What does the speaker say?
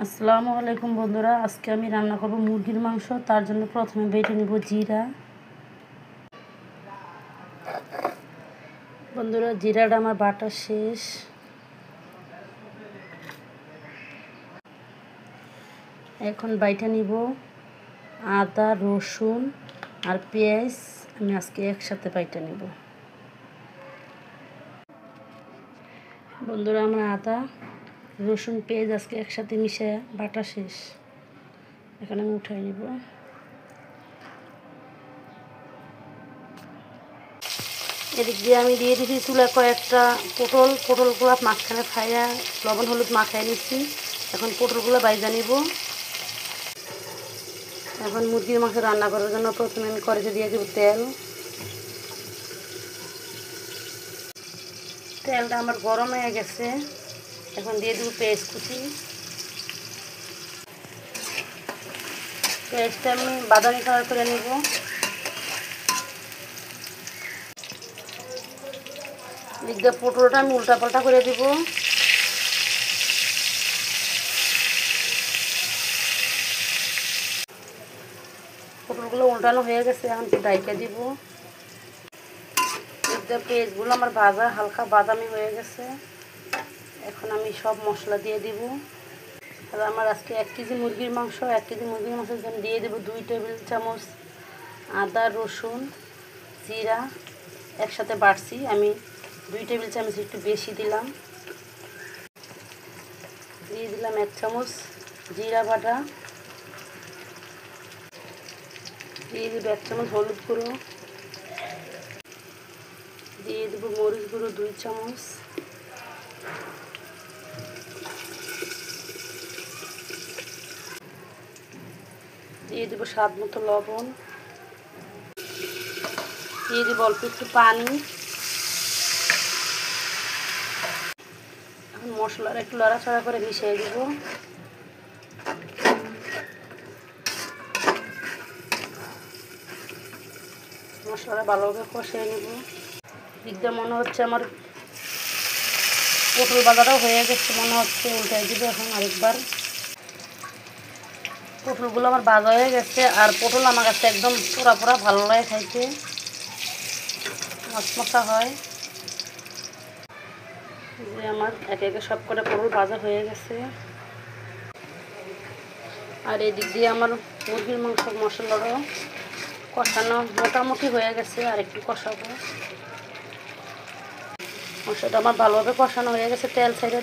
আসসালামু আলাইকুম বন্ধুরা, আজকে আমি রান্না করব মুরগির মাংস। তার জন্য প্রথমে বেটে নেব জিরা। বন্ধুরা, জিরাটা আমার বাটা শেষ। এখন বাইটা নিব আদা, রসুন আর পেঁয়াজ। আমি আজকে একসাথে বাইটা নিব। বন্ধুরা, আমার আদা, রসুন, পেঁয়াজ আজকে একসাথে মিশিয়ে বাটা শেষ। এখন আমি উঠাই নিব। এদিক দিয়ে আমি দিয়ে দিচ্ছি চুলায় কয়েকটা পটলগুলো মাঝখানে ফ্রাইয়া লবণ হলুদ মাখাই নিচ্ছি। এখন পটলগুলো বাইজা নিব। এখন মুরগির মাংস রান্না করার জন্য প্রথমে আমি কড়াইতে দিয়ে দেব তেল। তেলটা আমার গরম হয়ে গেছে। এখন দিয়ে দেব পেঁয়াজ কুচি। পেঁয়াজটা আমি বাদামি কালার করে নেব। এদিক দিয়ে পটলটা আমি উল্টা পাল্টা করে দেব। পটলগুলো উল্টানো হয়ে গেছে, এখন ডাইকা দিব। এদিক দিয়ে পেঁয়াজগুলো আমার ভাজা হালকা বাদামি হয়ে গেছে। এখন আমি সব মশলা দিয়ে দিব। আর আমার আজকে 1 কেজি মুরগির মাংস। 1 কেজি মুরগির মাংসের জন্য দিয়ে দেবো 2 টেবিল চামচ আদা, রসুন, জিরা একসাথে বাটছি। আমি 2 টেবিল চামচ একটু বেশি দিলাম। দিয়ে দিলাম 1 চামচ জিরা বাটা। দিয়ে দেবো 1 চামচ হলুদ গুঁড়ো। দিয়ে দেবো মরিচ গুঁড়ো 2 চামচ। দিয়ে দেবো স্বাদ মতো লবণ। দিয়ে দেবো অল্প একটু পানি। এখন মশলার একটু লড়াচড়া করে মিশিয়ে দেব। মশলাটা ভালোভাবে কষিয়ে নেব। দিকটা মনে হচ্ছে আমার পটল বাজাটাও হয়ে গেছে, মনে হচ্ছে উল্টাই দিব এখন আরেকবার। পটলগুলো আমার ভাজা হয়ে গেছে। আর পটল আমার কাছে একদম পোড়া পোড়া ভালো লাগে খাইতে, মশমশা হয়। যে আমার একে একে সব করে পটল ভাজা হয়ে গেছে। আর এদিক দিয়ে আমার মুরগির মাংস মশলাটাও কষানো মোটামুটি হয়ে গেছে। আর একটু কষাবো। মশলাটা আমার ভালোভাবে কষানো হয়ে গেছে, তেল ছেড়ে